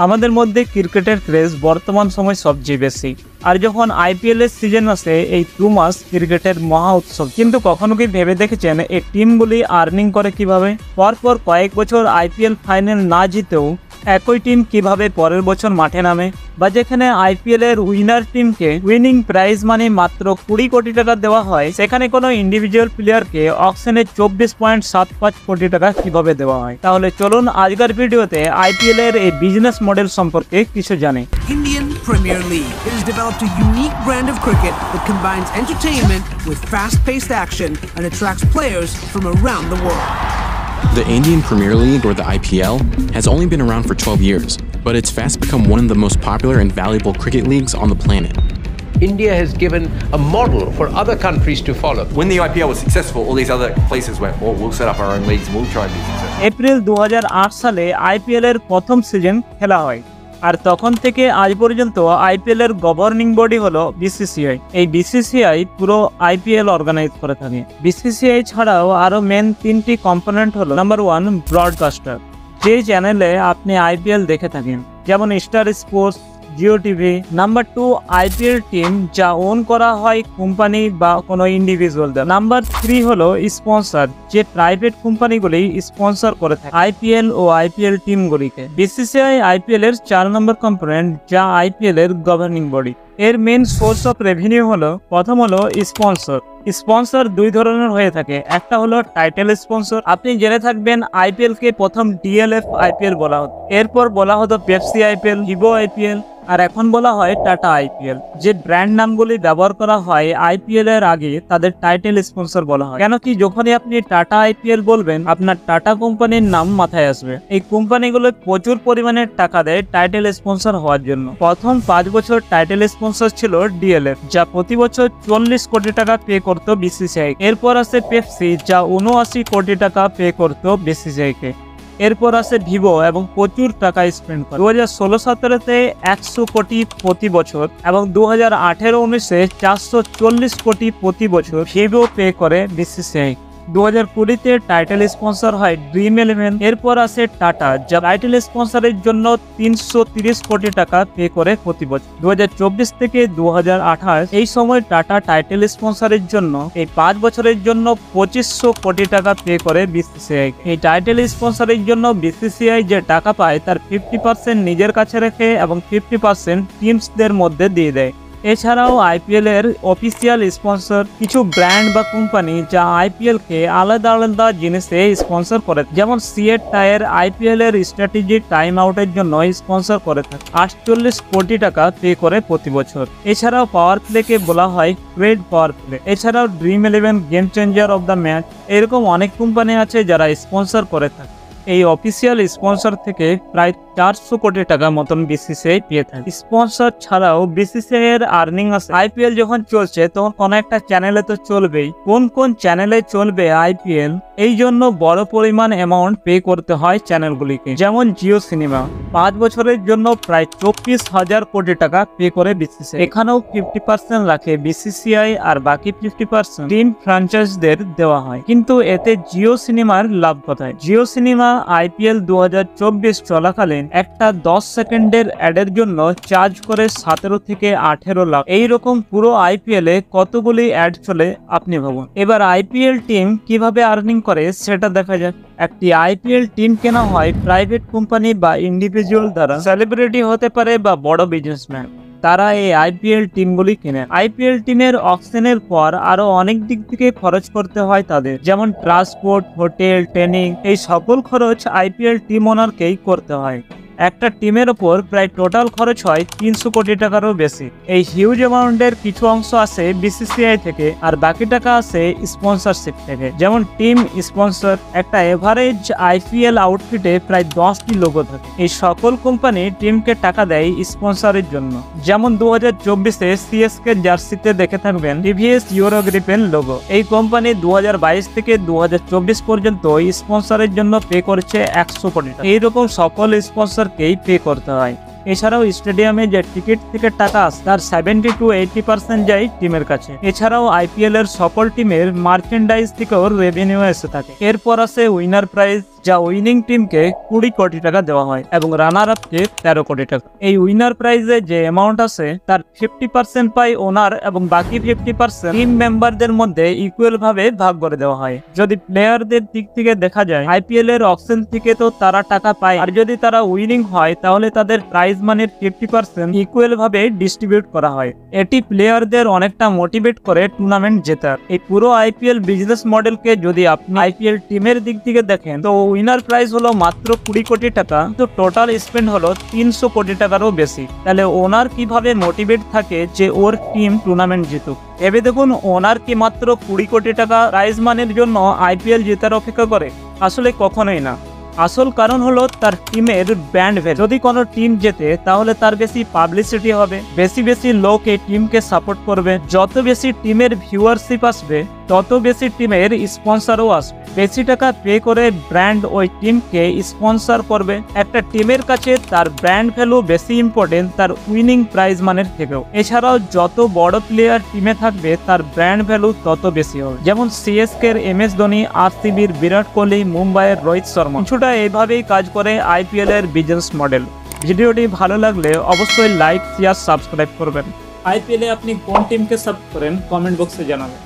আমাদের মধ্যে ক্রিকেটের ক্রেজ বর্তমান সময় সবচেয়ে বেশি। আর যখন আইপিএল এর সিজন আসে, এই 2 মাস ক্রিকেটের মহা উৎসব। কিন্তু কখনো কি ভেবে দেখেছেন এই টিমগুলি আর্নিং করে কিভাবে? পরপর কয়েক বছর আইপিএল ফাইনাল না জিতেও একই টিম কিভাবে পরের বছর মাঠে নামে? বা যেখানে আইপিএল এর উইনার টিমকে উইনিং প্রাইজ মানে মাত্র 20 কোটি টাকা দেওয়া হয়, সেখানে কোনো ইন্ডিভিজুয়াল প্লেয়ারকে অকশনে 24.75 কোটি টাকা কিভাবে দেওয়া হয়? তাহলে চলুন আজকের ভিডিওতে আইপিএল এর এই বিজনেস মডেল সম্পর্কে কিছু জানি। Indian Premier League. It has developed a unique brand of cricket that combines entertainment with fast-paced action and attracts players from around the world. The Indian Premier League, or the IPL, has only been around for 12 years, but it's fast become one of the most popular and valuable cricket leagues on the planet. India has given a model for other countries to follow. When the IPL was successful, all these other places went, well, we'll set up our own leagues and we'll try and be successful. April 2008 সালে IPL এর প্রথম season খেলা হয়। আর তখন থেকে আজ পর্যন্ত IPL এর গভর্নিং বডি হলো বিসিসিআই। এই বিসিসিআই পুরো আইপিএল অর্গানাইজ করে থাকে। বিসিসিআই ছাড়াও আরো মেন 3টি কম্পোনেন্ট হলো, নাম্বার 1 ব্রডকাস্টার, যে চ্যানেলে আপনি আইপিএল দেখে থাকেন, যেমন star sports, Jio TV. Number 2 IPL team, যা ওন করা হয় কোম্পানি বা কোনো ইন্ডিভিজুয়াল দ্বারা। নাম্বার 3 হলো স্পন্সর, যে প্রাইভেট কোম্পানিগুলি স্পন্সর করে থাকে আইপিএল ও আইপিএল টিমগুলিকে। বিসিসিআই আইপিএল এর 4 নম্বর কম্পোনেন্ট, যা আইপিএল এর গভর্নিং বডি। এর মেন সোর্স অফ রেভিনিউ হলো, প্রথম হলো স্পন্সর। স্পন্সর 2 ধরনের হয়ে থাকে। একটা হলো টাইটেল স্পন্সর। আপনি জেনে থাকবেন আইপিএল কে প্রথম ডিএলএফ আইপিএল বলা হতো, এরপর বলা হতো পেপসি আইপিএল, হিভো আইপিএল, আর এখন বলা হয় টাটা আইপিএল। যে ব্র্যান্ড নামগুলি ব্যবহার করা হয় আইপিএল এর আগে, তাদের টাইটেল স্পন্সর বলা হয়। কেন কি যখনই আপনি টাটা আইপিএল বলবেন, আপনার টাটা কোম্পানির নাম মাথায় আসবে। এই কোম্পানিগুলো প্রচুর পরিমাণে টাকা দেয় টাইটেল স্পন্সর হওয়ার জন্য। প্রথম 5 বছর টাইটেল স্পন্সর ছিল ডিএলএফ, যা প্রতি বছর 40 কোটি টাকা পে করতো বিসিসিআই। এরপর আসে পেপসি, যা 79 কোটি টাকা পে করতো বিসিসিআই কে। এরপর আসে ভিভো এবং প্রচুর টাকা স্পেন্ড করে। 2016-17-তে 100 কোটি প্রতি বছর এবং 2018-19-এ 440 কোটি প্রতি বছর ভিভো পে করে বিসিসিআই। 2020-তে টাইটেল স্পন্সর হয় ড্রিম ইলেভেন। এরপর আসে টাটা, যা টাইটেল স্পন্সরের জন্য 330 কোটি টাকা পে করে প্রতি বছর। 2024 থেকে 2028 এই সময় টাটা টাইটেল স্পন্সরের জন্য এই 5 বছরের জন্য 2500 কোটি টাকা পে করে বিসিসিআই। এই টাইটেল স্পন্সরের জন্য বিসিসিআই যে টাকা পায় তার 50% নিজের কাছে রেখে এবং 50% টিমসদের মধ্যে দিয়ে দেয়। এছাড়াও আইপিএল এর অফিসিয়াল স্পন্সর কিছু ব্র্যান্ড বা কোম্পানি, যা আইপিএল কে আলাদা আলাদা জিনিসে স্পন্সর করে, যেমন সিয়েট টায়ার আইপিএল এর স্ট্র্যাটেজিক টাইম আউটের জন্য স্পন্সর করে থাকে। 48 কোটি টাকা পে করে প্রতি বছর। এছাড়াও পাওয়ার প্লে কে বলা হয় ট্রেড পাওয়ার প্লে। এছাড়াও dream eleven, game changer of the match, এরকম অনেক কোম্পানি আছে যারা স্পন্সর করে থাকে। এই অফিসিয়াল স্পন্সর থেকে প্রায় 400 কোটি টাকা মতন বিসিসিআই পেয়ে থাকে। স্পন্সর ছাড়াও বিসিসিআই এর আর্নিং আছে। আইপিএল যখন চলছে তখন কোন একটা চ্যানেলে তো চলবেই। কোন কোন চ্যানেলে চলবে আইপিএল, এই জন্য বড় পরিমাণ অ্যামাউন্ট পে করতে হয় চ্যানেলগুলিকে। যেমন জিও সিনেমা 5 বছরের জন্য প্রায় 24,000 কোটি টাকা পে করে বিসিসিআই। এখানেও 50% রাখে বিসিসিআই আর বাকি 50% টিম ফ্র্যাঞ্চাইজদের দেওয়া হয়। কিন্তু এতে জিও সিনেমার লাভ কোথায়? জিও সিনেমা আইপিএল 2024 চলাকালীন একটা 10 সেকেন্ডের অ্যাডের জন্য চার্জ করে 17 থেকে 18 লাখ। এইরকম পুরো আইপিএল এ কতগুলি অ্যাড চলে আপনি ভাবুন। এবার আইপিএল টিম কিভাবে আর্নিং করে সেটা দেখা যাক। একটি আইপিএল টিম কেনা হয় প্রাইভেট কোম্পানি বা ইন্ডিভিজুয়াল দ্বারা। সেলিব্রিটি হতে পারে বা বড় বিজনেসম্যান, তারা এই আইপিএল টিমগুলি কেনে। আইপিএল টিমের অকশনের পর আরো অনেক দিক থেকে খরচ করতে হয় তাদের, যেমন ট্রান্সপোর্ট, হোটেল, ট্রেনিং, এই সকল খরচ আইপিএল টিম ওনারকেই করতে হয়। একটা টিমের ওপর প্রায় টোটাল খরচ হয় 300 কোটি টাকারও বেশি। এই হিউজ অ্যামাউন্টের কিছু অংশ আসে বিসিসিআই থেকে আর বাকি টাকা আসে স্পন্সরশিপ থেকে। যেমন টিম স্পন্সর, একটা এভারেজ আইপিএল আউটফিটে প্রায় 10টি লোগো থাকে। এই সকল কোম্পানি টিমকে টাকা দেয় স্পন্সরের জন্য। যেমন 2024-এ সিএসকে জার্সিতে দেখে থাকবেন টিভিএস ইউরো গ্রিপেন লোগো। এই কোম্পানি 2022 থেকে 2024 পর্যন্ত স্পন্সরের জন্য পে করেছে 100 কোটি টাকা। এইরকম সকল স্পন্সর পে করতে হয়। এছাড়াও স্টেডিয়ামে যে টিকিট থেকে টাকা আসে তার 70 to 80% যায় টিমের কাছে। এছাড়াও আইপিএল এর সকল টিমের মার্চেন্ডাইজ থেকেও রেভিনিউ এসে থাকে। এরপর আসে উইনার প্রাইজ, যা উইনিং টিমকে 20 কোটি টাকা দেওয়া হয় এবং রানার আপকে 13 কোটি টাকা। এই উইনার প্রাইজে যে অ্যামাউন্ট আছে তার 50% পায় ওনার এবং বাকি 50% টিম মেম্বারদের মধ্যে ইকুয়াল ভাবে ভাগ করে দেওয়া হয়। যদি প্লেয়ারদের দিক থেকে দেখা যায় আইপিএল এর অকশন থেকে তো তারা টাকা পায়, আর যদি তারা উইনিং হয় তাহলে তাদের প্রাইজ মানির 50% ইকুয়াল ভাবে ডিস্ট্রিবিউট করা হয়। এটি প্লেয়ারদের অনেকটা মোটিভেট করে টুর্নামেন্ট জেতার। এই পুরো আইপিএল বিজনেস মডেলকে যদি আপনি আইপিএল টিমের দিক থেকে দেখেন তো উইনার প্রাইজ হলো মাত্র 20 কোটি টাকা, তো টোটাল স্পেন্ড হলো 300 কোটি টাকারও বেশি। তাহলে ওনার কিভাবে মোটিভেট থাকে যে ওর টিম টুর্নামেন্ট জিতুক? এবে দেখুন ওনার কি মাত্র 20 কোটি টাকা প্রাইজ মানির জন্য আইপিএল জেতার অপেক্ষা করে? আসলে কখনোই না। আসল কারণ হলো তার টিমের ব্র্যান্ড ভ্যালু। যদি কোনো টিম জেতে তাহলে তার বেশি পাবলিসিটি হবে, বেশি বেশি লোক এই টিমকে সাপোর্ট করবে। যত বেশি টিমের ভিউয়ারশিপ আসবে তত বেশি টিমের স্পন্সরও আসবে। বেশি টাকা পে করে ব্র্যান্ড ওই টিমকে স্পন্সর করবে। একটা টিমের কাছে তার ব্র্যান্ড ভ্যালু বেশি ইম্পর্টেন্ট তার উইনিং প্রাইজ মানের থেকেও। এছাড়াও যত বড় প্লেয়ার টিমে থাকবে তার ব্র্যান্ড ভ্যালু তত বেশি হবে। যেমন সিএসকে এর MS ধোনি, RCBর বিরাট কোহলি, মুম্বাইয়ের রোহিত শর্মা। কিছুটা এইভাবেই কাজ করে আইপিএল এর বিজনেস মডেল। ভিডিওটি ভালো লাগলে অবশ্যই লাইক, শেয়ার, সাবস্ক্রাইব করবেন। আইপিএল এ আপনি কোন টিমকে সাপোর্ট করেন কমেন্ট বক্সে জানাবেন।